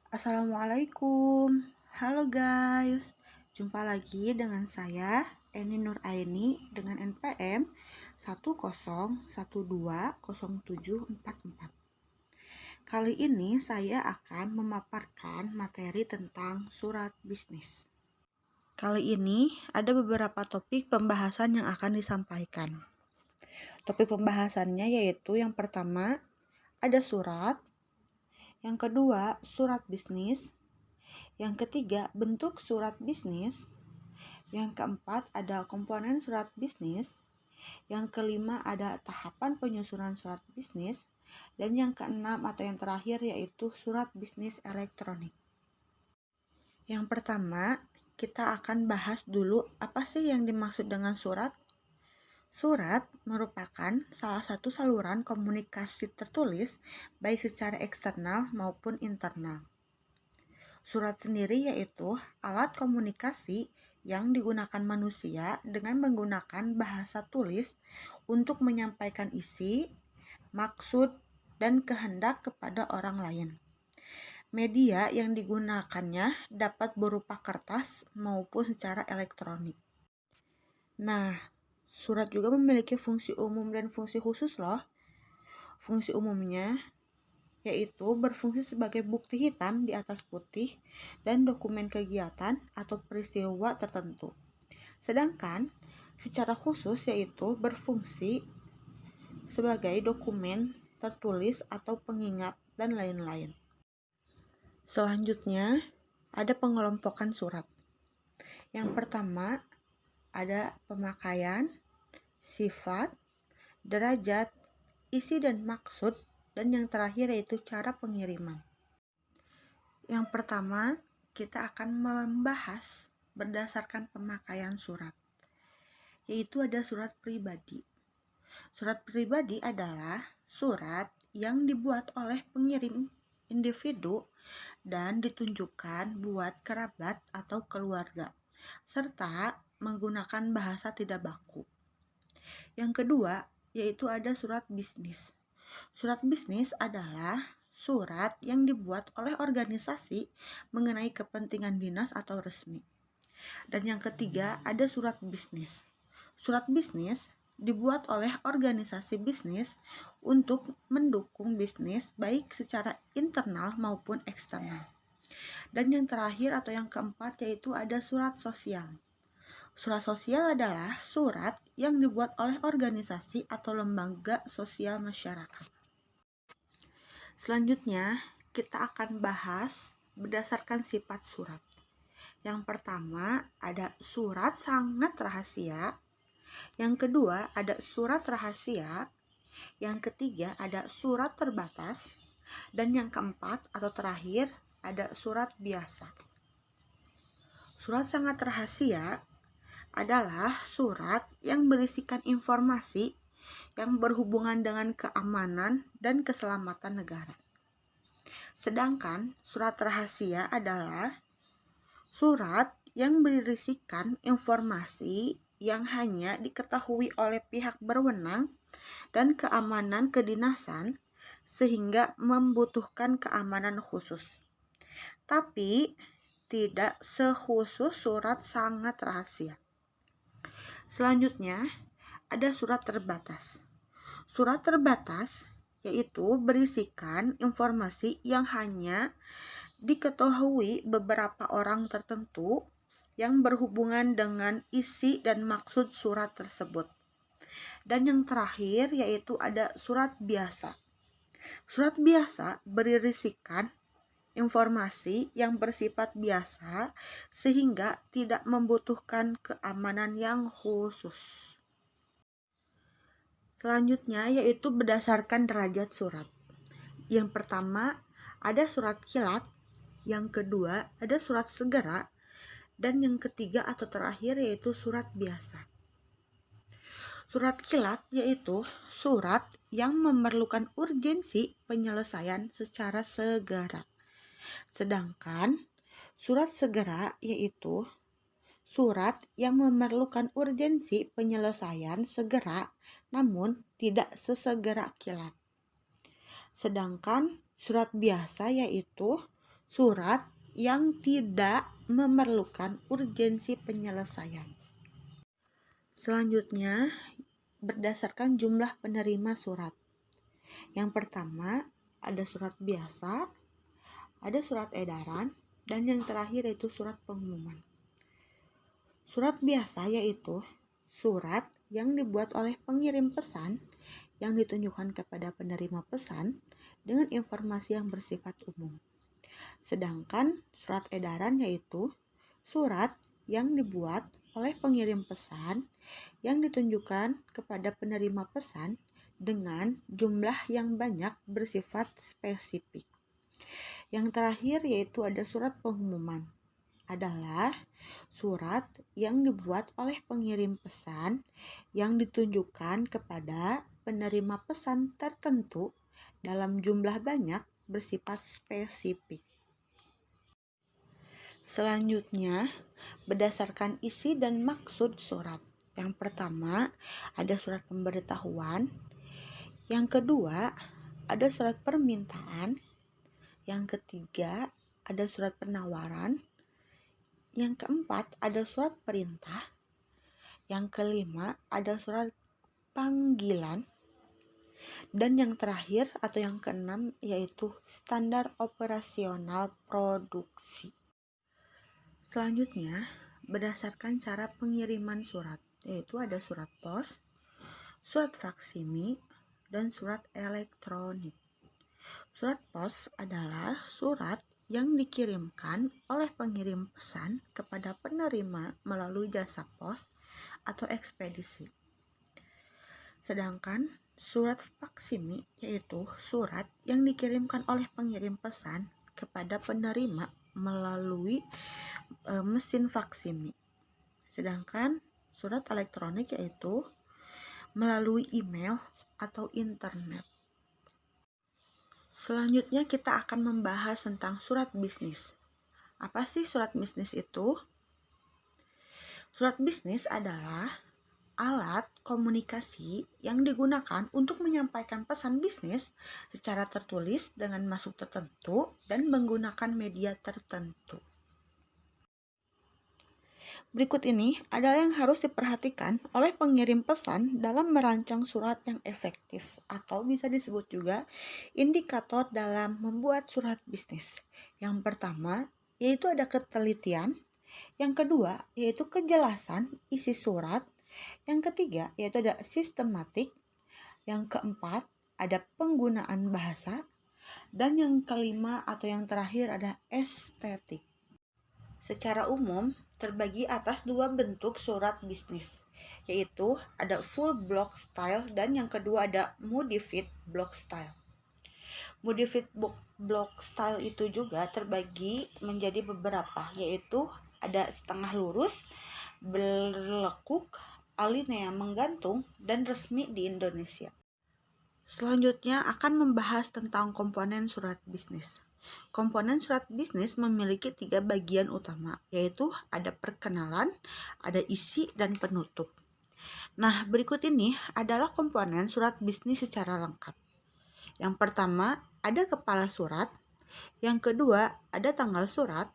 Assalamualaikum. Halo guys. Jumpa lagi dengan saya Eni Nuraini dengan NPM 101200744. Kali ini saya akan memaparkan materi tentang surat bisnis. Kali ini ada beberapa topik pembahasan yang akan disampaikan. Topik pembahasannya yaitu yang pertama ada surat, yang kedua surat bisnis, yang ketiga, bentuk surat bisnis. Yang keempat, ada komponen surat bisnis. Yang kelima, ada tahapan penyusunan surat bisnis. Dan yang keenam atau yang terakhir yaitu surat bisnis elektronik. Yang pertama, kita akan bahas dulu apa sih yang dimaksud dengan surat. Surat merupakan salah satu saluran komunikasi tertulis baik secara eksternal maupun internal. Surat sendiri yaitu alat komunikasi yang digunakan manusia dengan menggunakan bahasa tulis untuk menyampaikan isi, maksud, dan kehendak kepada orang lain. Media yang digunakannya dapat berupa kertas maupun secara elektronik. Nah, surat juga memiliki fungsi umum dan fungsi khusus loh. Fungsi umumnya yaitu berfungsi sebagai bukti hitam di atas putih dan dokumen kegiatan atau peristiwa tertentu. Sedangkan secara khusus yaitu berfungsi sebagai dokumen tertulis atau pengingat dan lain-lain. Selanjutnya ada pengelompokan surat. Yang pertama ada pemakaian, sifat, derajat, isi dan maksud, dan yang terakhir yaitu cara pengiriman. Yang pertama, kita akan membahas berdasarkan pemakaian surat, yaitu ada surat pribadi. Surat pribadi adalah surat yang dibuat oleh pengirim individu dan ditunjukkan buat kerabat atau keluarga, serta menggunakan bahasa tidak baku. Yang kedua, yaitu ada surat bisnis. Surat bisnis adalah surat yang dibuat oleh organisasi mengenai kepentingan dinas atau resmi. Dan yang ketiga, ada surat bisnis. Surat bisnis dibuat oleh organisasi bisnis untuk mendukung bisnis baik secara internal maupun eksternal. Dan yang terakhir atau yang keempat yaitu ada surat sosial. Surat sosial adalah surat yang dibuat oleh organisasi atau lembaga sosial masyarakat. Selanjutnya, kita akan bahas berdasarkan sifat surat. Yang pertama, ada surat sangat rahasia. Yang kedua, ada surat rahasia. Yang ketiga, ada surat terbatas. Dan yang keempat atau terakhir, ada surat biasa. Surat sangat rahasia adalah surat yang berisikan informasi yang berhubungan dengan keamanan dan keselamatan negara. Sedangkan surat rahasia adalah surat yang berisikan informasi yang hanya diketahui oleh pihak berwenang dan keamanan kedinasan sehingga membutuhkan keamanan khusus. Tapi tidak sekhusus surat sangat rahasia. Selanjutnya, ada surat terbatas. Surat terbatas yaitu berisikan informasi yang hanya diketahui beberapa orang tertentu yang berhubungan dengan isi dan maksud surat tersebut. Dan yang terakhir yaitu ada surat biasa. Surat biasa berisikan informasi yang bersifat biasa sehingga tidak membutuhkan keamanan yang khusus. Selanjutnya yaitu berdasarkan derajat surat. Yang pertama ada surat kilat, yang kedua ada surat segera, dan yang ketiga atau terakhir yaitu surat biasa. Surat kilat yaitu surat yang memerlukan urgensi penyelesaian secara segera. Sedangkan surat segera yaitu surat yang memerlukan urgensi penyelesaian segera namun tidak sesegera kilat. Sedangkan surat biasa yaitu surat yang tidak memerlukan urgensi penyelesaian. Selanjutnya, berdasarkan jumlah penerima surat. Yang pertama, ada surat biasa, ada surat edaran, dan yang terakhir yaitu surat pengumuman. Surat biasa yaitu surat yang dibuat oleh pengirim pesan yang ditunjukkan kepada penerima pesan dengan informasi yang bersifat umum. Sedangkan surat edaran yaitu surat yang dibuat oleh pengirim pesan yang ditunjukkan kepada penerima pesan dengan jumlah yang banyak bersifat spesifik. Yang terakhir yaitu ada surat pengumuman. Adalah surat yang dibuat oleh pengirim pesan yang ditunjukkan kepada penerima pesan tertentu dalam jumlah banyak bersifat spesifik. Selanjutnya, berdasarkan isi dan maksud surat. Yang pertama, ada surat pemberitahuan. Yang kedua, ada surat permintaan. Yang ketiga, ada surat penawaran. Yang keempat, ada surat perintah. Yang kelima, ada surat panggilan. Dan yang terakhir atau yang keenam yaitu standar operasional produksi. Selanjutnya, berdasarkan cara pengiriman surat, yaitu ada surat pos, surat faksimi, dan surat elektronik. Surat pos adalah surat yang dikirimkan oleh pengirim pesan kepada penerima melalui jasa pos atau ekspedisi. Sedangkan surat faksimi yaitu surat yang dikirimkan oleh pengirim pesan kepada penerima melalui mesin faksimi. Sedangkan surat elektronik yaitu melalui email atau internet. Selanjutnya kita akan membahas tentang surat bisnis. Apa sih surat bisnis itu? Surat bisnis adalah alat komunikasi yang digunakan untuk menyampaikan pesan bisnis secara tertulis dengan maksud tertentu dan menggunakan media tertentu. Berikut ini adalah yang harus diperhatikan oleh pengirim pesan dalam merancang surat yang efektif atau bisa disebut juga indikator dalam membuat surat bisnis. Yang pertama yaitu ada ketelitian, yang kedua yaitu kejelasan isi surat, yang ketiga yaitu ada sistematik, yang keempat ada penggunaan bahasa, dan yang kelima atau yang terakhir ada estetik. Secara umum, terbagi atas dua bentuk surat bisnis, yaitu ada full block style dan yang kedua ada modified block style. Modified block style itu juga terbagi menjadi beberapa, yaitu ada setengah lurus, berlekuk, alinea menggantung, dan resmi di Indonesia. Selanjutnya akan membahas tentang komponen surat bisnis. Komponen surat bisnis memiliki 3 bagian utama, yaitu ada perkenalan, ada isi, dan penutup. Nah, berikut ini adalah komponen surat bisnis secara lengkap. Yang pertama, ada kepala surat. Yang kedua, ada tanggal surat.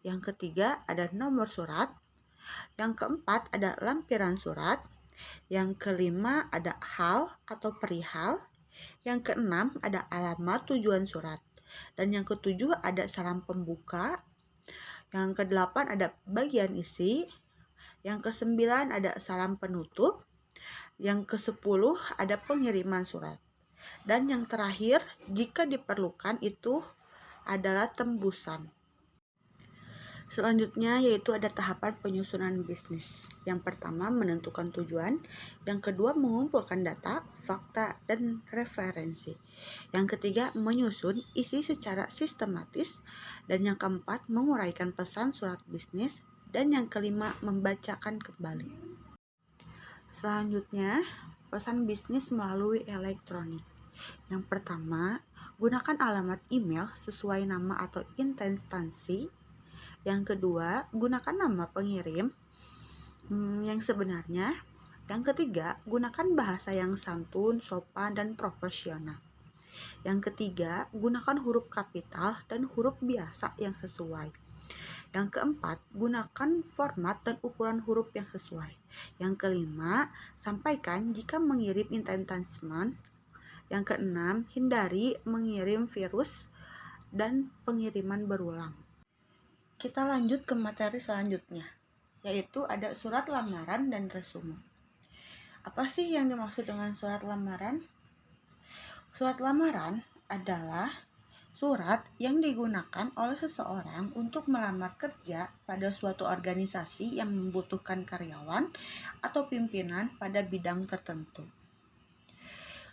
Yang ketiga, ada nomor surat. Yang keempat, ada lampiran surat. Yang kelima, ada hal atau perihal. Yang keenam, ada alamat tujuan surat. Dan yang ketujuh ada salam pembuka. Yang kedelapan ada bagian isi. Yang kesembilan ada salam penutup. Yang kesepuluh ada pengiriman surat. Dan yang terakhir jika diperlukan itu adalah tembusan. Selanjutnya yaitu ada tahapan penyusunan bisnis. Yang pertama menentukan tujuan, yang kedua mengumpulkan data, fakta, dan referensi. Yang ketiga menyusun isi secara sistematis, dan yang keempat menguraikan pesan surat bisnis, dan yang kelima membacakan kembali. Selanjutnya pesan bisnis melalui elektronik. Yang pertama, gunakan alamat email sesuai nama atau instansi. Yang kedua, gunakan nama pengirim yang sebenarnya. Yang ketiga, gunakan bahasa yang santun, sopan, dan profesional. Yang ketiga, gunakan huruf kapital dan huruf biasa yang sesuai. Yang keempat, gunakan format dan ukuran huruf yang sesuai. Yang kelima, sampaikan jika mengirim enhancement. Yang keenam, hindari mengirim virus dan pengiriman berulang. Kita lanjut ke materi selanjutnya, yaitu ada surat lamaran dan resume. Apa sih yang dimaksud dengan surat lamaran? Surat lamaran adalah surat yang digunakan oleh seseorang untuk melamar kerja pada suatu organisasi yang membutuhkan karyawan atau pimpinan pada bidang tertentu.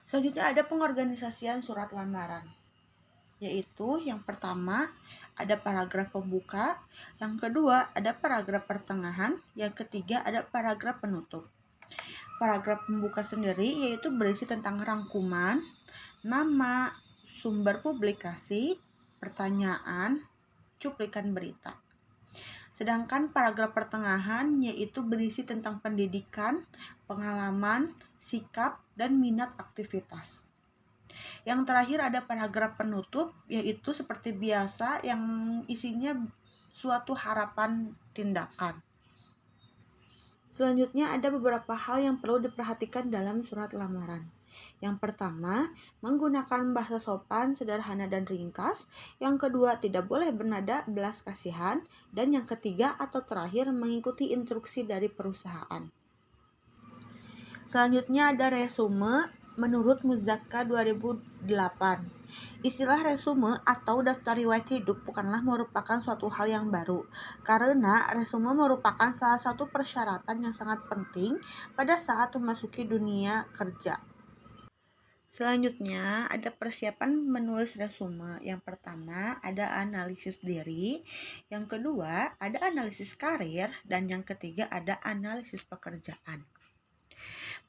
Selanjutnya ada pengorganisasian surat lamaran, yaitu yang pertama ada paragraf pembuka, yang kedua ada paragraf pertengahan, yang ketiga ada paragraf penutup. Paragraf pembuka sendiri yaitu berisi tentang rangkuman, nama, sumber publikasi, pertanyaan, cuplikan berita. Sedangkan paragraf pertengahan yaitu berisi tentang pendidikan, pengalaman, sikap, dan minat aktivitas. Yang terakhir ada paragraf penutup, yaitu seperti biasa yang isinya suatu harapan tindakan. Selanjutnya ada beberapa hal yang perlu diperhatikan dalam surat lamaran. Yang pertama, menggunakan bahasa sopan, sederhana, dan ringkas. Yang kedua, tidak boleh bernada belas kasihan. Dan yang ketiga atau terakhir, mengikuti instruksi dari perusahaan. Selanjutnya ada resume menurut Muzakka 2008. Istilah resume atau daftar riwayat hidup bukanlah merupakan suatu hal yang baru, karena resume merupakan salah satu persyaratan yang sangat penting pada saat memasuki dunia kerja. Selanjutnya ada persiapan menulis resume. Yang pertama ada analisis diri, yang kedua ada analisis karir, dan yang ketiga ada analisis pekerjaan.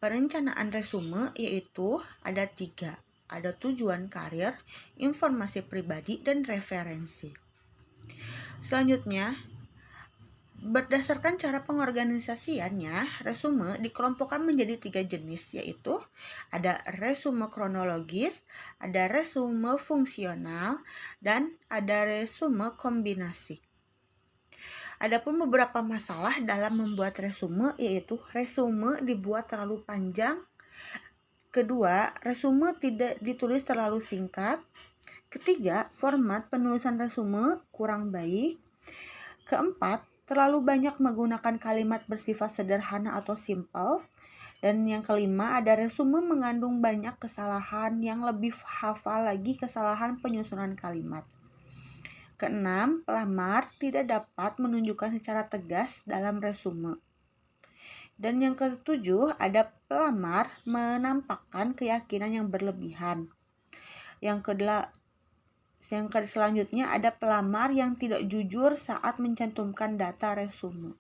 Perencanaan resume yaitu ada 3, ada tujuan karir, informasi pribadi, dan referensi. Selanjutnya, berdasarkan cara pengorganisasiannya, resume dikelompokkan menjadi 3 jenis, yaitu ada resume kronologis, ada resume fungsional, dan ada resume kombinasi. Adapun beberapa masalah dalam membuat resume, yaitu resume dibuat terlalu panjang. Kedua, resume tidak ditulis terlalu singkat. Ketiga, format penulisan resume kurang baik. Keempat, terlalu banyak menggunakan kalimat bersifat sederhana atau simple. Dan yang kelima, ada resume mengandung banyak kesalahan yang lebih hafal lagi kesalahan penyusunan kalimat. Keenam, pelamar tidak dapat menunjukkan secara tegas dalam resume. Dan yang ketujuh, ada pelamar menampakkan keyakinan yang berlebihan. Selanjutnya ada pelamar yang tidak jujur saat mencantumkan data resume.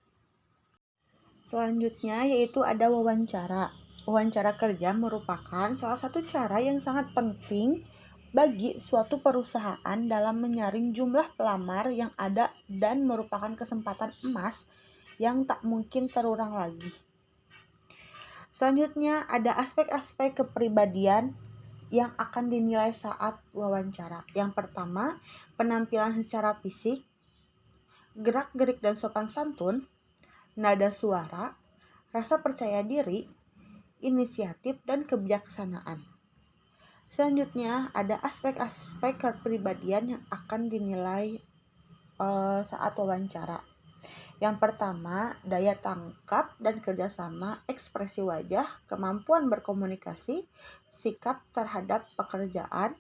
Selanjutnya yaitu ada wawancara. Wawancara kerja merupakan salah satu cara yang sangat penting bagi suatu perusahaan dalam menyaring jumlah pelamar yang ada dan merupakan kesempatan emas yang tak mungkin terulang lagi. Selanjutnya ada aspek-aspek kepribadian yang akan dinilai saat wawancara. Yang pertama, penampilan secara fisik, gerak-gerik dan sopan santun, nada suara, rasa percaya diri, inisiatif, dan kebijaksanaan. Selanjutnya ada aspek-aspek kepribadian yang akan dinilai saat wawancara. Yang pertama, daya tangkap dan kerjasama, ekspresi wajah, kemampuan berkomunikasi, sikap terhadap pekerjaan,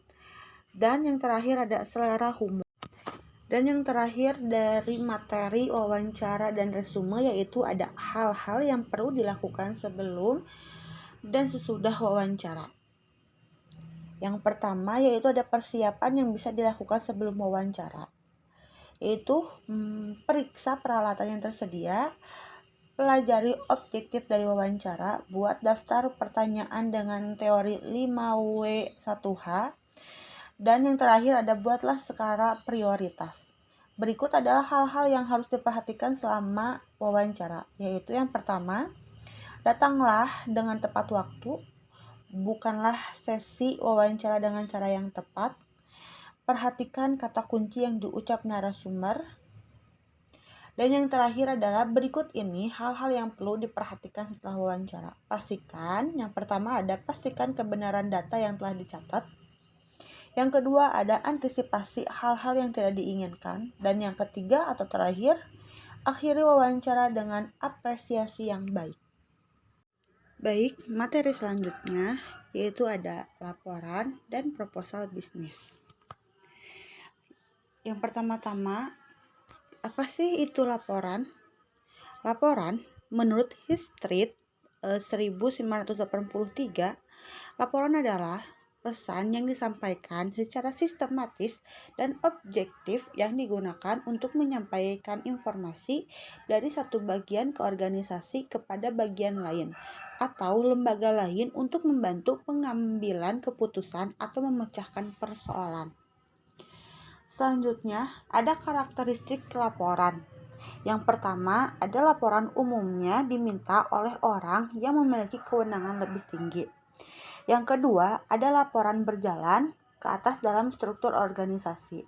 dan yang terakhir ada selera humor. Dan yang terakhir dari materi wawancara dan resume yaitu ada hal-hal yang perlu dilakukan sebelum dan sesudah wawancara. Yang pertama yaitu ada persiapan yang bisa dilakukan sebelum wawancara, yaitu periksa peralatan yang tersedia, pelajari objektif dari wawancara, buat daftar pertanyaan dengan teori 5W1H, dan yang terakhir ada buatlah skala prioritas. Berikut adalah hal-hal yang harus diperhatikan selama wawancara, yaitu yang pertama, datanglah dengan tepat waktu, bukanlah sesi wawancara dengan cara yang tepat. Perhatikan kata kunci yang diucap narasumber. Dan yang terakhir adalah berikut ini hal-hal yang perlu diperhatikan setelah wawancara. Yang pertama pastikan kebenaran data yang telah dicatat. Yang kedua ada antisipasi hal-hal yang tidak diinginkan. Dan yang ketiga atau terakhir, akhiri wawancara dengan apresiasi yang baik. Baik, materi selanjutnya yaitu ada laporan dan proposal bisnis. Yang pertama-tama, apa sih itu laporan? Laporan, menurut Heath-Street 1983, laporan adalah pesan yang disampaikan secara sistematis dan objektif yang digunakan untuk menyampaikan informasi dari satu bagian ke organisasi kepada bagian lain atau lembaga lain untuk membantu pengambilan keputusan atau memecahkan persoalan. Selanjutnya, ada karakteristik laporan. Yang pertama, ada laporan umumnya diminta oleh orang yang memiliki kewenangan lebih tinggi. Yang kedua, ada laporan berjalan ke atas dalam struktur organisasi.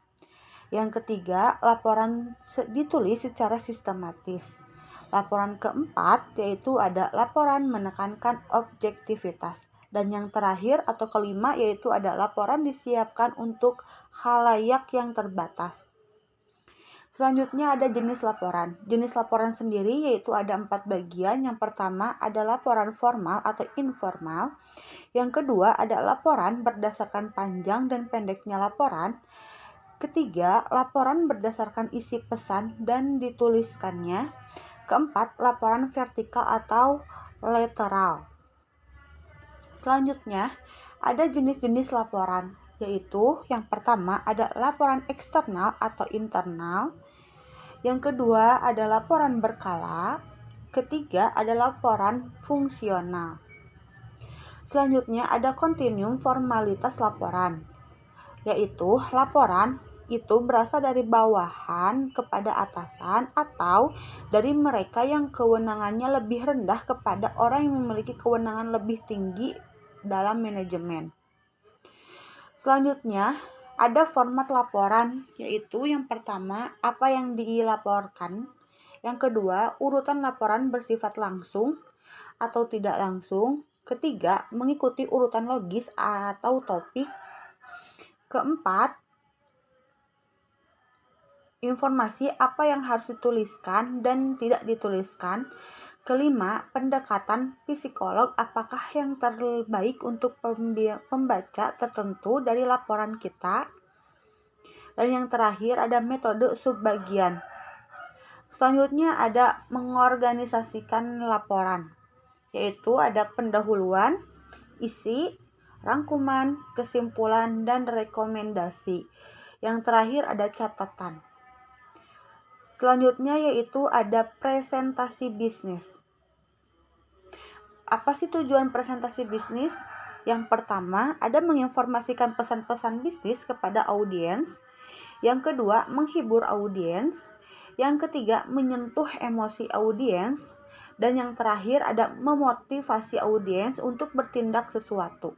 Yang ketiga, laporan ditulis secara sistematis. Laporan keempat, yaitu ada laporan menekankan objektivitas. Dan yang terakhir atau kelima yaitu ada laporan disiapkan untuk khalayak yang terbatas. Selanjutnya ada jenis laporan. Jenis laporan sendiri yaitu ada 4 bagian. Yang pertama ada laporan formal atau informal. Yang kedua ada laporan berdasarkan panjang dan pendeknya laporan. Ketiga, laporan berdasarkan isi pesan dan dituliskannya. Keempat, laporan vertikal atau lateral. Selanjutnya, ada jenis-jenis laporan, yaitu yang pertama ada laporan eksternal atau internal, yang kedua ada laporan berkala, ketiga ada laporan fungsional. Selanjutnya ada kontinuum formalitas laporan, yaitu laporan itu berasal dari bawahan kepada atasan atau dari mereka yang kewenangannya lebih rendah kepada orang yang memiliki kewenangan lebih tinggi dalam manajemen. Selanjutnya ada format laporan, yaitu yang pertama apa yang dilaporkan, yang kedua urutan laporan bersifat langsung atau tidak langsung, ketiga mengikuti urutan logis atau topik, keempat informasi apa yang harus dituliskan dan tidak dituliskan. Kelima, pendekatan psikolog apakah yang terbaik untuk pembaca tertentu dari laporan kita. Dan yang terakhir ada metode subbagian. Selanjutnya ada mengorganisasikan laporan, yaitu ada pendahuluan, isi, rangkuman, kesimpulan, dan rekomendasi. Yang terakhir ada catatan. Selanjutnya yaitu ada presentasi bisnis. Apa sih tujuan presentasi bisnis? Yang pertama, ada menginformasikan pesan-pesan bisnis kepada audiens. Yang kedua, menghibur audiens. Yang ketiga, menyentuh emosi audiens. Dan yang terakhir ada memotivasi audiens untuk bertindak sesuatu.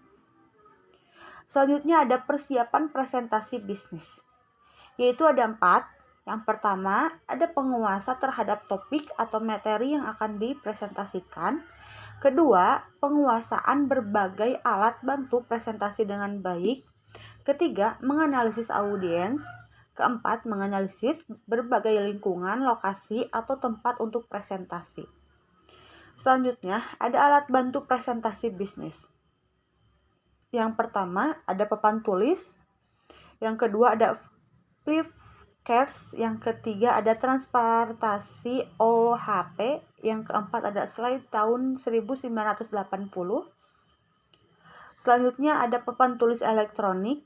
Selanjutnya ada persiapan presentasi bisnis, yaitu ada 4. Yang pertama, ada penguasa terhadap topik atau materi yang akan dipresentasikan. Kedua, penguasaan berbagai alat bantu presentasi dengan baik. Ketiga, menganalisis audiens. Keempat, menganalisis berbagai lingkungan, lokasi, atau tempat untuk presentasi. Selanjutnya, ada alat bantu presentasi bisnis. Yang pertama, ada papan tulis. Yang kedua, ada flip yang ketiga ada transportasi OHP, yang keempat ada slide tahun 1980. Selanjutnya ada papan tulis elektronik,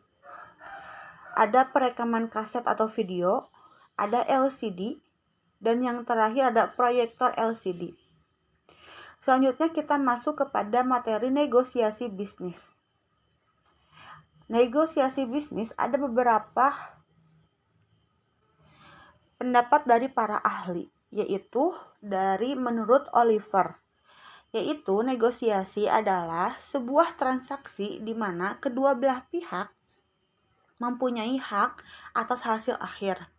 ada perekaman kaset atau video, ada LCD, dan yang terakhir ada proyektor LCD. Selanjutnya kita masuk kepada materi negosiasi bisnis. Negosiasi bisnis ada beberapa pendapat dari para ahli, yaitu dari menurut Oliver. yaitu negosiasi adalah sebuah transaksi di mana kedua belah pihak mempunyai hak atas hasil akhir.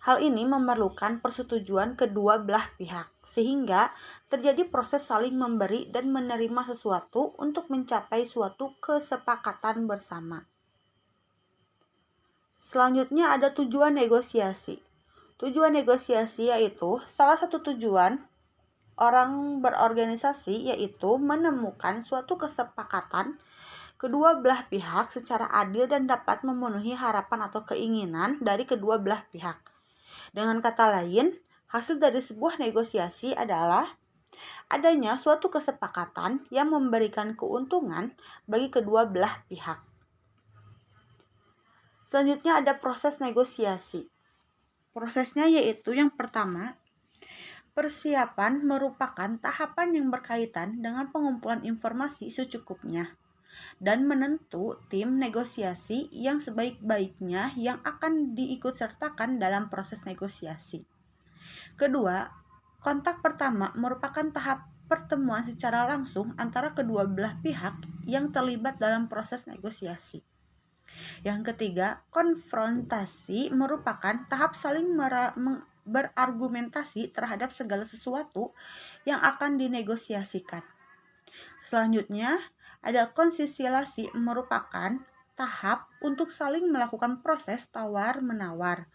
Hal ini memerlukan persetujuan kedua belah pihak, sehingga terjadi proses saling memberi dan menerima sesuatu untuk mencapai suatu kesepakatan bersama. Selanjutnya ada tujuan negosiasi. Tujuan negosiasi yaitu salah satu tujuan orang berorganisasi yaitu menemukan suatu kesepakatan kedua belah pihak secara adil dan dapat memenuhi harapan atau keinginan dari kedua belah pihak. Dengan kata lain, hasil dari sebuah negosiasi adalah adanya suatu kesepakatan yang memberikan keuntungan bagi kedua belah pihak. Selanjutnya ada proses negosiasi. Prosesnya yaitu yang pertama, persiapan merupakan tahapan yang berkaitan dengan pengumpulan informasi secukupnya dan menentu tim negosiasi yang sebaik-baiknya yang akan diikutsertakan dalam proses negosiasi. Kedua, kontak pertama merupakan tahap pertemuan secara langsung antara kedua belah pihak yang terlibat dalam proses negosiasi. Yang ketiga, konfrontasi merupakan tahap saling berargumentasi terhadap segala sesuatu yang akan dinegosiasikan. Selanjutnya, ada konsisilasi merupakan tahap untuk saling melakukan proses tawar-menawar.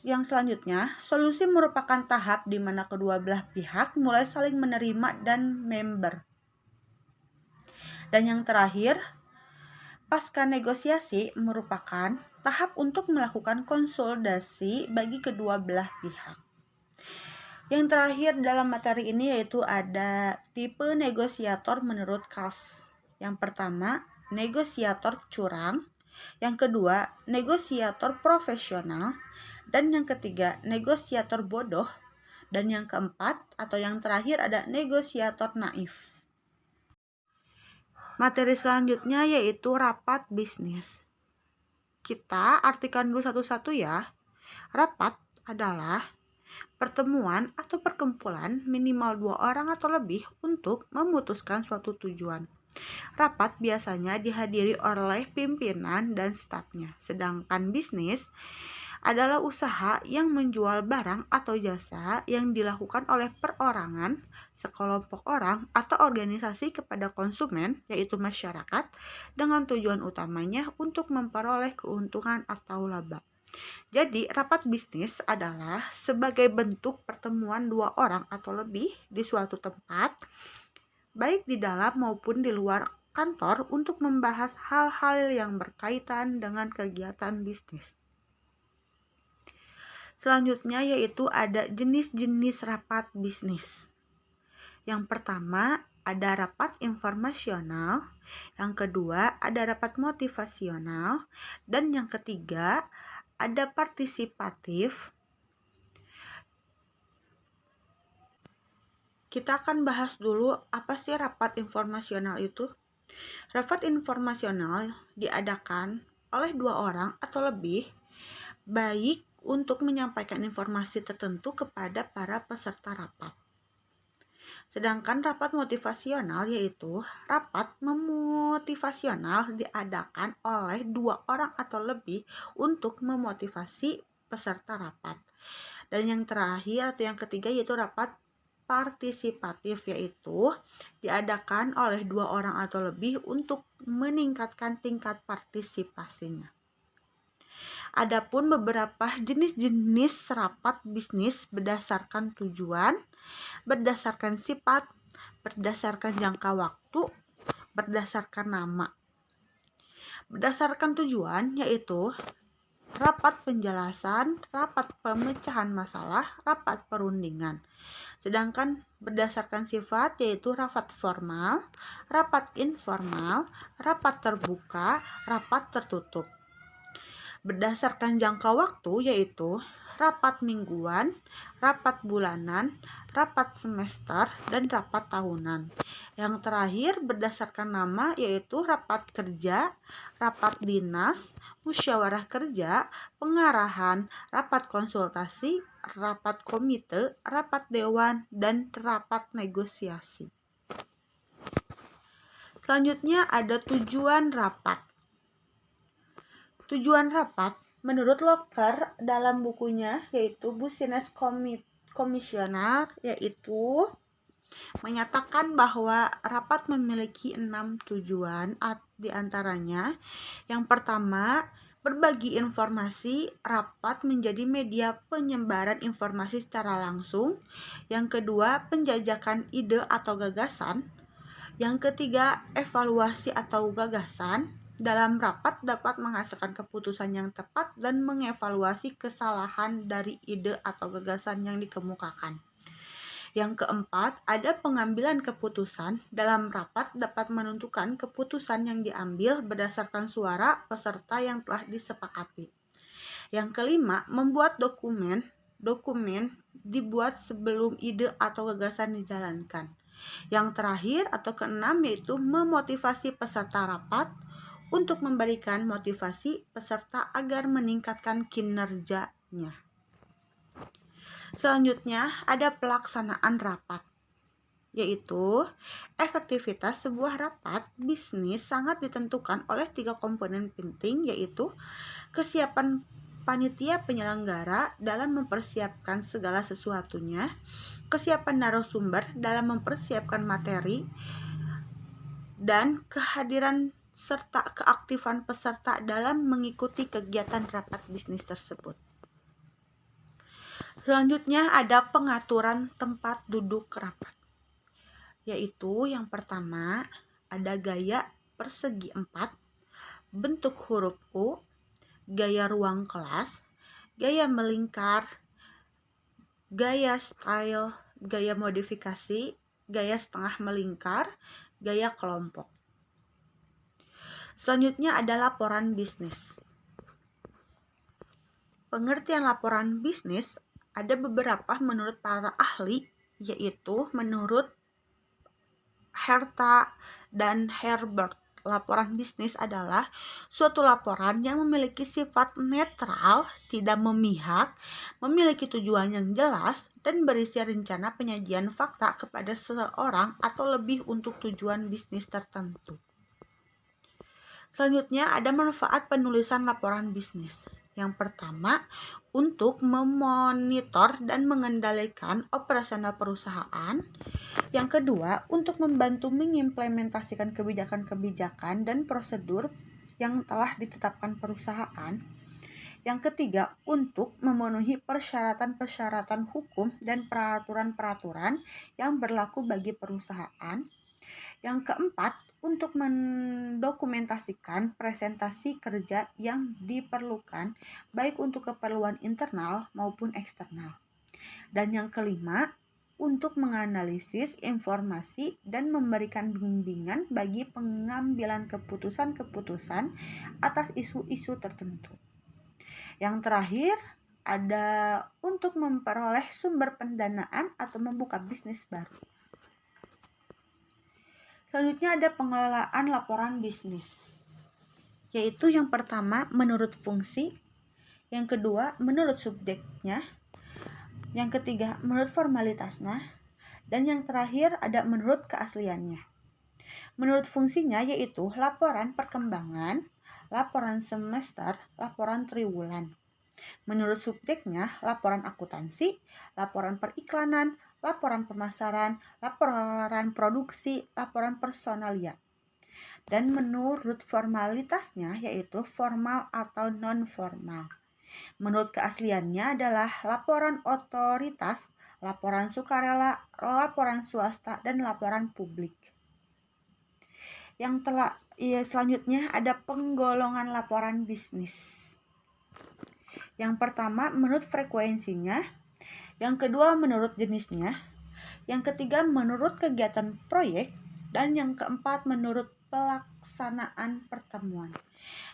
Yang selanjutnya, solusi merupakan tahap di mana kedua belah pihak mulai saling menerima dan member. Dan yang terakhir, pasca negosiasi merupakan tahap untuk melakukan konsolidasi bagi kedua belah pihak. Yang terakhir dalam materi ini yaitu ada tipe negosiator menurut Cass. Yang pertama, negosiator curang. Yang kedua, negosiator profesional. Dan yang ketiga, negosiator bodoh. Dan yang keempat atau yang terakhir ada negosiator naif. Materi selanjutnya yaitu rapat bisnis. Kita artikan dulu satu-satu ya. Rapat adalah pertemuan atau perkumpulan minimal 2 orang atau lebih untuk memutuskan suatu tujuan. Rapat biasanya dihadiri oleh pimpinan dan stafnya. Sedangkan bisnis adalah usaha yang menjual barang atau jasa yang dilakukan oleh perorangan, sekelompok orang, atau organisasi kepada konsumen, yaitu masyarakat, dengan tujuan utamanya untuk memperoleh keuntungan atau laba. Jadi, rapat bisnis adalah sebagai bentuk pertemuan 2 orang atau lebih di suatu tempat, baik di dalam maupun di luar kantor untuk membahas hal-hal yang berkaitan dengan kegiatan bisnis. Selanjutnya yaitu ada jenis-jenis rapat bisnis. Yang pertama ada rapat informasional, yang kedua ada rapat motivasional, dan yang ketiga ada partisipatif. Kita akan bahas dulu apa sih rapat informasional itu. Rapat informasional diadakan oleh 2 orang atau lebih, baik untuk menyampaikan informasi tertentu kepada para peserta rapat. Sedangkan rapat motivasional yaitu rapat memotivasional diadakan oleh 2 orang atau lebih untuk memotivasi peserta rapat. Dan yang terakhir atau yang ketiga yaitu rapat partisipatif, yaitu diadakan oleh 2 orang atau lebih untuk meningkatkan tingkat partisipasinya. Adapun beberapa jenis-jenis rapat bisnis berdasarkan tujuan, berdasarkan sifat, berdasarkan jangka waktu, berdasarkan nama. Berdasarkan tujuan yaitu rapat penjelasan, rapat pemecahan masalah, rapat perundingan. Sedangkan berdasarkan sifat yaitu rapat formal, rapat informal, rapat terbuka, rapat tertutup. berdasarkan jangka waktu yaitu rapat mingguan, rapat bulanan, rapat semester, dan rapat tahunan. Yang terakhir berdasarkan nama yaitu rapat kerja, rapat dinas, musyawarah kerja, pengarahan, rapat konsultasi, rapat komite, rapat dewan, dan rapat negosiasi. Selanjutnya ada tujuan rapat. Tujuan rapat menurut Locker dalam bukunya yaitu Business Commissioner yaitu menyatakan bahwa rapat memiliki 6 tujuan diantaranya. Yang pertama, berbagi informasi. Rapat menjadi media penyebaran informasi secara langsung. Yang kedua, penjajakan ide atau gagasan. Yang ketiga, evaluasi atau gagasan. Dalam rapat dapat menghasilkan keputusan yang tepat dan mengevaluasi kesalahan dari ide atau gagasan yang dikemukakan. Yang keempat, ada pengambilan keputusan. Dalam rapat dapat menentukan keputusan yang diambil berdasarkan suara peserta yang telah disepakati. Yang kelima, membuat dokumen dibuat sebelum ide atau gagasan dijalankan. Yang terakhir atau keenam yaitu memotivasi peserta rapat untuk memberikan motivasi peserta agar meningkatkan kinerjanya. Selanjutnya ada pelaksanaan rapat, yaitu efektivitas sebuah rapat bisnis sangat ditentukan oleh 3 komponen penting, yaitu kesiapan panitia penyelenggara dalam mempersiapkan segala sesuatunya, kesiapan narasumber dalam mempersiapkan materi, dan kehadiran serta keaktifan peserta dalam mengikuti kegiatan rapat bisnis tersebut. Selanjutnya ada pengaturan tempat duduk rapat, yaitu yang pertama ada gaya persegi 4, bentuk huruf U, gaya ruang kelas, gaya melingkar, gaya style, gaya modifikasi, gaya setengah melingkar, gaya kelompok. Selanjutnya ada laporan bisnis. Pengertian laporan bisnis ada beberapa menurut para ahli, yaitu menurut Herta dan Herbert. Laporan bisnis adalah suatu laporan yang memiliki sifat netral, tidak memihak, memiliki tujuan yang jelas, dan berisi rencana penyajian fakta kepada seseorang atau lebih untuk tujuan bisnis tertentu. Selanjutnya ada manfaat penulisan laporan bisnis. Yang pertama, untuk memonitor dan mengendalikan operasional perusahaan. Yang kedua, untuk membantu mengimplementasikan kebijakan-kebijakan dan prosedur yang telah ditetapkan perusahaan. Yang ketiga, untuk memenuhi persyaratan-persyaratan hukum dan peraturan-peraturan yang berlaku bagi perusahaan. Yang keempat, untuk mendokumentasikan presentasi kerja yang diperlukan baik untuk keperluan internal maupun eksternal. Dan yang kelima, untuk menganalisis informasi dan memberikan bimbingan bagi pengambilan keputusan-keputusan atas isu-isu tertentu. Yang terakhir, ada untuk memperoleh sumber pendanaan atau membuka bisnis baru. Selanjutnya ada pengelolaan laporan bisnis, yaitu yang pertama menurut fungsi, yang kedua menurut subjeknya, yang ketiga menurut formalitasnya, dan yang terakhir ada menurut keasliannya. Menurut fungsinya yaitu laporan perkembangan, laporan semester, laporan triwulan. Menurut subjeknya laporan akuntansi, laporan periklanan, laporan pemasaran, laporan produksi, laporan personalia. Dan menurut formalitasnya yaitu formal atau non-formal. Menurut keasliannya adalah laporan otoritas, laporan sukarela, laporan swasta, dan laporan publik. Selanjutnya ada penggolongan laporan bisnis. Yang pertama menurut frekuensinya, yang kedua menurut jenisnya, yang ketiga menurut kegiatan proyek, dan yang keempat menurut pelaksanaan pertemuan.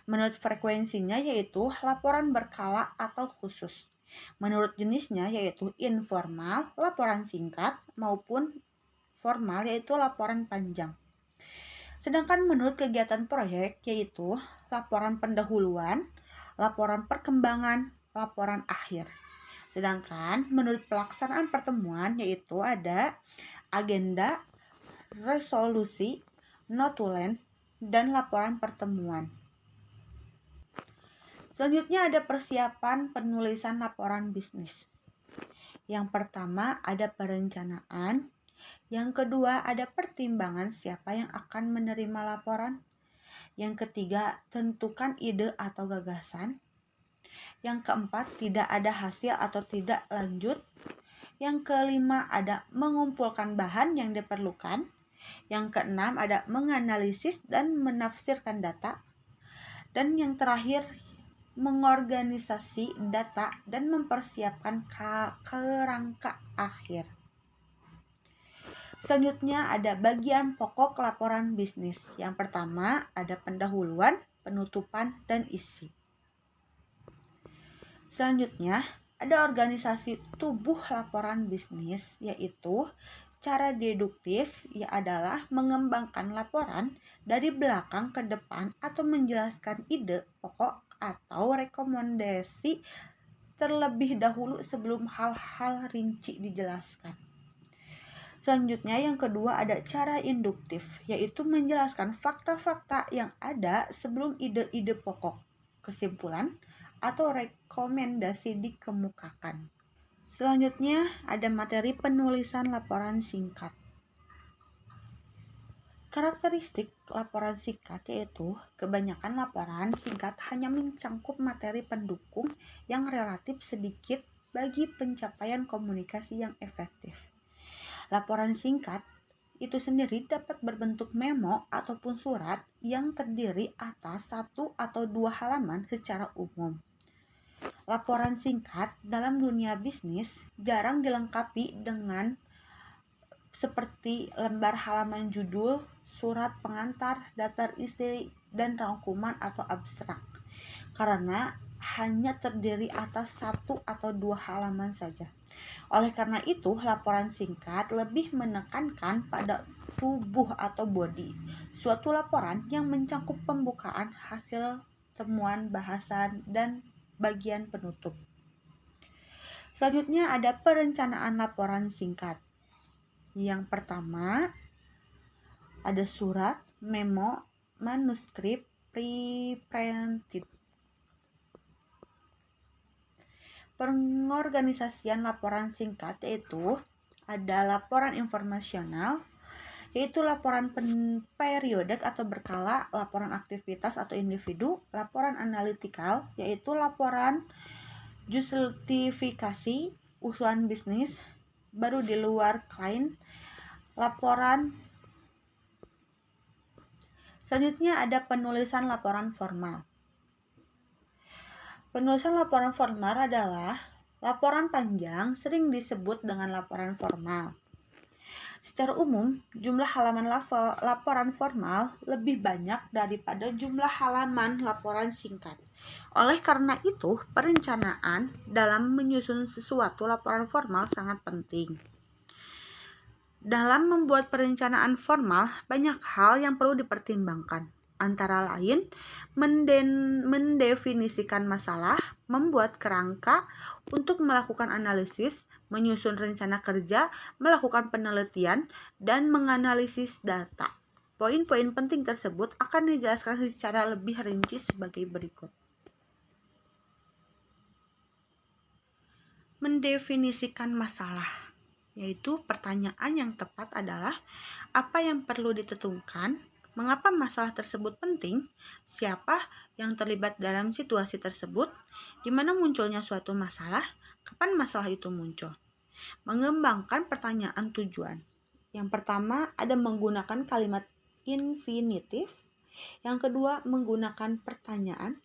Menurut frekuensinya yaitu laporan berkala atau khusus. Menurut jenisnya yaitu informal, laporan singkat, maupun formal yaitu laporan panjang. Sedangkan menurut kegiatan proyek yaitu laporan pendahuluan, laporan perkembangan, laporan akhir. Sedangkan menurut pelaksanaan pertemuan yaitu ada agenda, resolusi, notulen, dan laporan pertemuan. Selanjutnya ada persiapan penulisan laporan bisnis. Yang pertama ada perencanaan, yang kedua ada pertimbangan siapa yang akan menerima laporan, yang ketiga tentukan ide atau gagasan, yang keempat tidak ada hasil atau tidak lanjut, yang kelima ada mengumpulkan bahan yang diperlukan, yang keenam ada menganalisis dan menafsirkan data, dan yang terakhir mengorganisasi data dan mempersiapkan kerangka akhir. Selanjutnya ada bagian pokok laporan bisnis. Yang pertama ada pendahuluan, penutupan, dan isi. Selanjutnya ada organisasi tubuh laporan bisnis, yaitu cara deduktif adalah mengembangkan laporan dari belakang ke depan atau menjelaskan ide pokok atau rekomendasi terlebih dahulu sebelum hal-hal rinci dijelaskan. Selanjutnya yang kedua ada cara induktif, yaitu menjelaskan fakta-fakta yang ada sebelum ide-ide pokok, kesimpulan, atau rekomendasi dikemukakan. Selanjutnya ada materi penulisan laporan singkat. Karakteristik laporan singkat yaitu kebanyakan laporan singkat hanya mencangkup materi pendukung yang relatif sedikit bagi pencapaian komunikasi yang efektif. Laporan singkat itu sendiri dapat berbentuk memo ataupun surat yang terdiri atas 1 atau 2 halaman secara umum. Laporan singkat dalam dunia bisnis jarang dilengkapi dengan seperti lembar halaman judul, surat pengantar, daftar isi, dan rangkuman atau abstrak, karena hanya terdiri atas 1 atau 2 halaman saja. Oleh karena itu, laporan singkat lebih menekankan pada tubuh atau body suatu laporan yang mencangkup pembukaan, hasil temuan, bahasan, dan bagian penutup. Selanjutnya ada perencanaan laporan singkat. Yang pertama ada surat, memo, manuskrip, pre-printed. Pengorganisasian laporan singkat yaitu ada laporan informasional, yaitu laporan periodik atau berkala, laporan aktivitas atau individu, laporan analitikal, yaitu laporan justifikasi, usulan bisnis, baru di luar klien, laporan. Selanjutnya ada penulisan laporan formal. Penulisan laporan formal adalah laporan panjang sering disebut dengan laporan formal. Secara umum, jumlah halaman laporan formal lebih banyak daripada jumlah halaman laporan singkat. Oleh karena itu, perencanaan dalam menyusun sesuatu laporan formal sangat penting. Dalam membuat perencanaan formal, banyak hal yang perlu dipertimbangkan. Antara lain, mendefinisikan masalah, membuat kerangka untuk melakukan analisis, menyusun rencana kerja, melakukan penelitian, dan menganalisis data. Poin-poin penting tersebut akan dijelaskan secara lebih rinci sebagai berikut. Mendefinisikan masalah, yaitu pertanyaan yang tepat adalah apa yang perlu ditentukan, mengapa masalah tersebut penting, siapa yang terlibat dalam situasi tersebut, di mana munculnya suatu masalah, kapan masalah itu muncul. Mengembangkan pertanyaan tujuan. Yang pertama ada menggunakan kalimat infinitif, yang kedua menggunakan pertanyaan,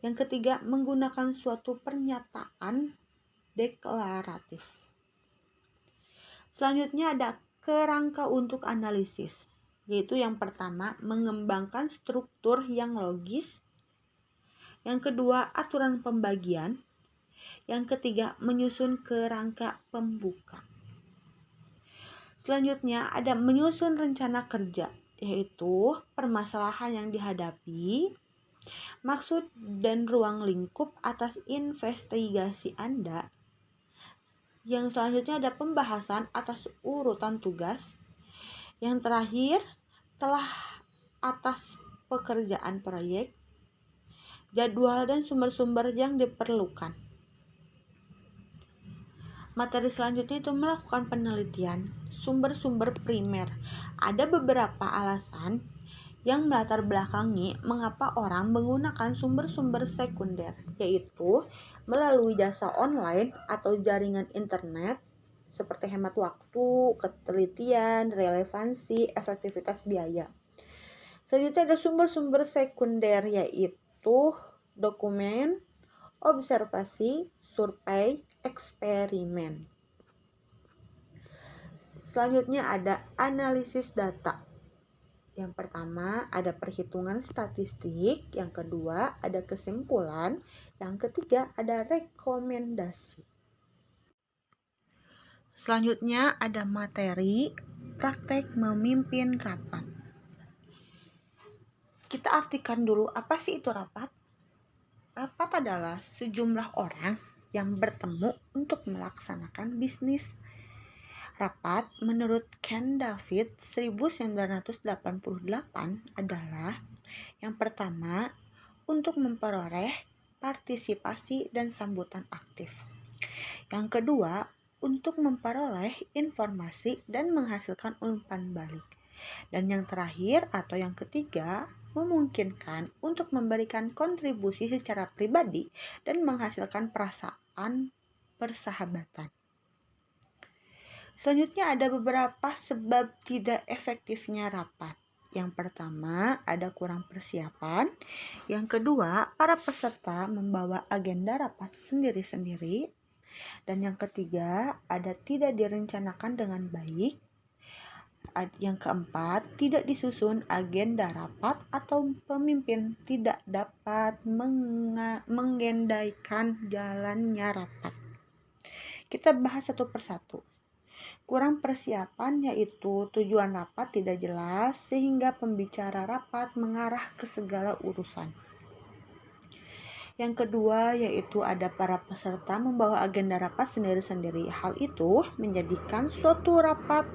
yang ketiga menggunakan suatu pernyataan deklaratif. Selanjutnya ada kerangka untuk analisis. yaitu yang pertama, mengembangkan struktur yang logis. Yang kedua, aturan pembagian. Yang ketiga, menyusun kerangka pembuka. Selanjutnya ada menyusun rencana kerja, yaitu permasalahan yang dihadapi, maksud dan ruang lingkup atas investigasi Anda. Yang selanjutnya ada pembahasan atas urutan tugas. Yang terakhir, telah atas pekerjaan proyek, jadwal dan sumber-sumber yang diperlukan. Materi selanjutnya itu melakukan penelitian sumber-sumber primer. Ada beberapa alasan yang melatar belakangi mengapa orang menggunakan sumber-sumber sekunder, yaitu melalui jasa online atau jaringan internet seperti hemat waktu, ketelitian, relevansi, efektivitas biaya. Selanjutnya ada sumber-sumber sekunder, yaitu dokumen, observasi, survei, eksperimen. Selanjutnya ada analisis data. Yang pertama ada perhitungan statistik, yang kedua ada kesimpulan, yang ketiga ada rekomendasi. Selanjutnya ada materi praktek memimpin rapat. Kita artikan dulu apa sih itu rapat? Rapat adalah sejumlah orang yang bertemu untuk melaksanakan bisnis. Rapat menurut Ken David 1988 adalah yang pertama untuk memperoleh partisipasi dan sambutan aktif. Yang kedua untuk memperoleh informasi dan menghasilkan umpan balik. Dan yang terakhir atau yang ketiga memungkinkan untuk memberikan kontribusi secara pribadi dan menghasilkan perasaan persahabatan. Selanjutnya ada beberapa sebab tidak efektifnya rapat. Yang pertama ada kurang persiapan. Yang kedua, para peserta membawa agenda rapat sendiri-sendiri. Dan yang ketiga, ada tidak direncanakan dengan baik. Yang keempat, tidak disusun agenda rapat atau pemimpin tidak dapat mengendalikan jalannya rapat. Kita bahas satu persatu. Kurang persiapan yaitu tujuan rapat tidak jelas sehingga pembicara rapat mengarah ke segala urusan. Yang kedua yaitu ada para peserta membawa agenda rapat sendiri-sendiri. Hal itu menjadikan suatu rapat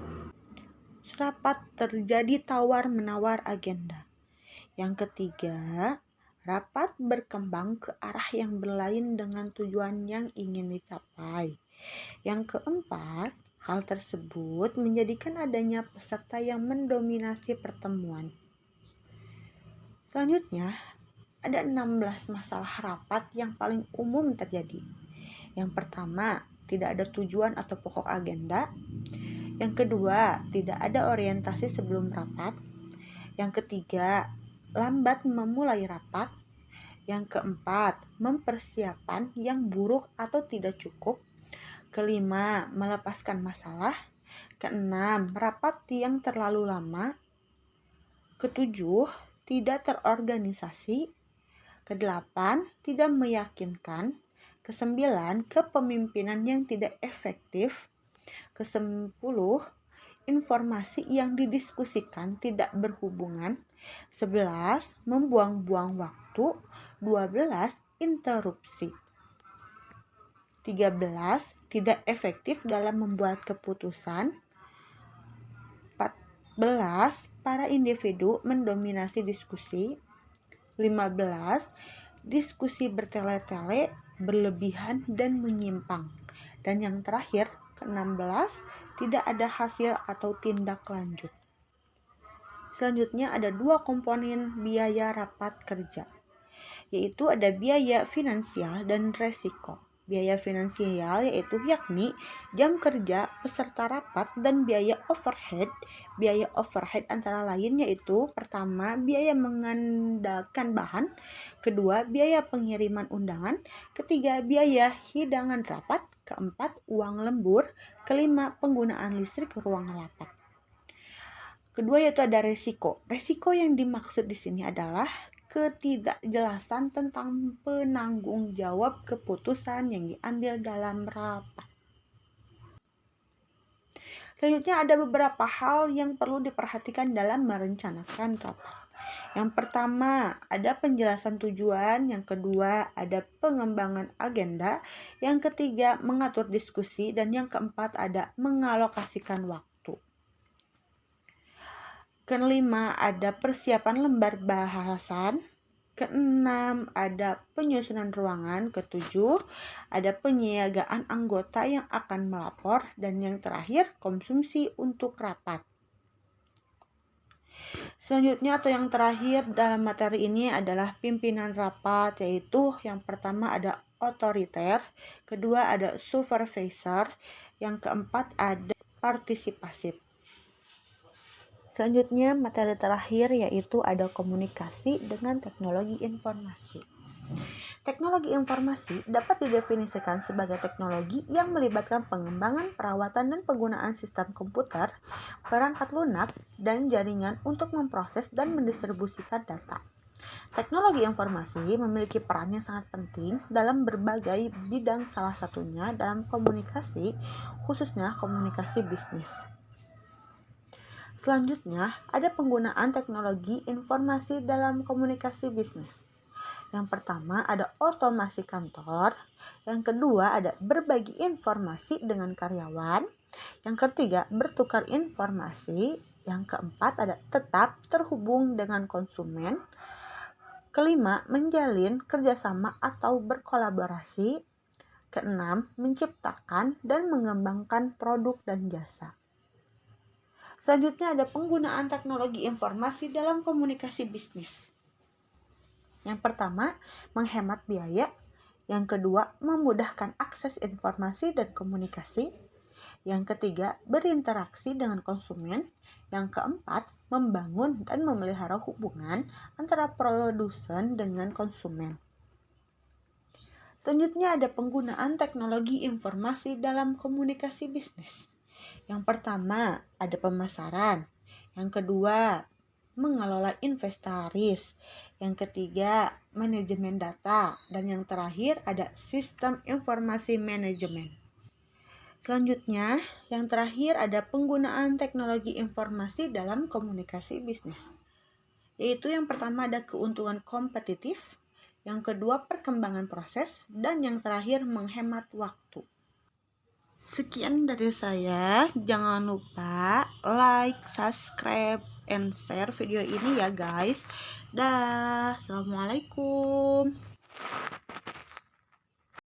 terjadi tawar-menawar agenda. Yang ketiga, rapat berkembang ke arah yang berlain dengan tujuan yang ingin dicapai. Yang keempat, hal tersebut menjadikan adanya peserta yang mendominasi pertemuan. Selanjutnya, ada 16 masalah rapat yang paling umum terjadi. Yang pertama, tidak ada tujuan atau pokok agenda. Yang kedua, tidak ada orientasi sebelum rapat. Yang ketiga, lambat memulai rapat. Yang keempat, mempersiapkan yang buruk atau tidak cukup. Kelima, melepaskan masalah. Keenam, rapat yang terlalu lama. Ketujuh, tidak terorganisasi. Kedelapan, tidak meyakinkan. Kesembilan, kepemimpinan yang tidak efektif. Kesepuluh, informasi yang didiskusikan tidak berhubungan. 11, membuang-buang waktu. 12, interupsi. 13, tidak efektif dalam membuat keputusan. 14, para individu mendominasi diskusi. 15, diskusi bertele-tele, berlebihan dan menyimpang. Dan yang terakhir, ke-16, tidak ada hasil atau tindak lanjut. Selanjutnya ada 2 komponen biaya rapat kerja, yaitu ada biaya finansial dan resiko. Biaya finansial yaitu yakni jam kerja peserta rapat dan biaya overhead. Biaya overhead antara lain yaitu pertama biaya mengandalkan bahan, kedua biaya pengiriman undangan, ketiga biaya hidangan rapat, keempat uang lembur, kelima penggunaan listrik ruang rapat. Kedua yaitu ada resiko. Resiko yang dimaksud di sini adalah ketidakjelasan tentang penanggung jawab keputusan yang diambil dalam rapat. Selanjutnya ada beberapa hal yang perlu diperhatikan dalam merencanakan rapat. Yang pertama, ada penjelasan tujuan. Yang kedua, ada pengembangan agenda. Yang ketiga, mengatur diskusi. Dan yang keempat, ada mengalokasikan waktu. Kelima, ada persiapan lembar bahasan. Keenam, ada penyusunan ruangan. Ketujuh, ada penyiagaan anggota yang akan melapor. Dan yang terakhir, konsumsi untuk rapat. Selanjutnya atau yang terakhir dalam materi ini adalah pimpinan rapat, yaitu yang pertama ada otoriter, kedua ada supervisor, yang keempat ada partisipasif. Selanjutnya materi terakhir yaitu ada komunikasi dengan teknologi informasi. Teknologi informasi dapat didefinisikan sebagai teknologi yang melibatkan pengembangan, perawatan, dan penggunaan sistem komputer, perangkat lunak, dan jaringan untuk memproses dan mendistribusikan data. Teknologi informasi memiliki peran yang sangat penting dalam berbagai bidang, salah satunya dalam komunikasi, khususnya komunikasi bisnis. Selanjutnya, ada penggunaan teknologi informasi dalam komunikasi bisnis. Yang pertama ada otomasi kantor, yang kedua ada berbagi informasi dengan karyawan, yang ketiga bertukar informasi, yang keempat ada tetap terhubung dengan konsumen, kelima menjalin kerjasama atau berkolaborasi, keenam menciptakan dan mengembangkan produk dan jasa. Selanjutnya ada penggunaan teknologi informasi dalam komunikasi bisnis. Yang pertama, menghemat biaya. Yang kedua, memudahkan akses informasi dan komunikasi. Yang ketiga, berinteraksi dengan konsumen. Yang keempat, membangun dan memelihara hubungan antara produsen dengan konsumen. Selanjutnya ada penggunaan teknologi informasi dalam komunikasi bisnis. Yang pertama, ada pemasaran. Yang kedua, mengelola inventaris. Yang ketiga, manajemen data. Dan yang terakhir ada sistem informasi manajemen. Selanjutnya, yang terakhir ada penggunaan teknologi informasi dalam komunikasi bisnis. Yaitu yang pertama ada keuntungan kompetitif, yang kedua perkembangan proses, dan yang terakhir menghemat waktu. Sekian dari saya, jangan lupa like, subscribe, and share video ini ya guys. Dah, assalamualaikum.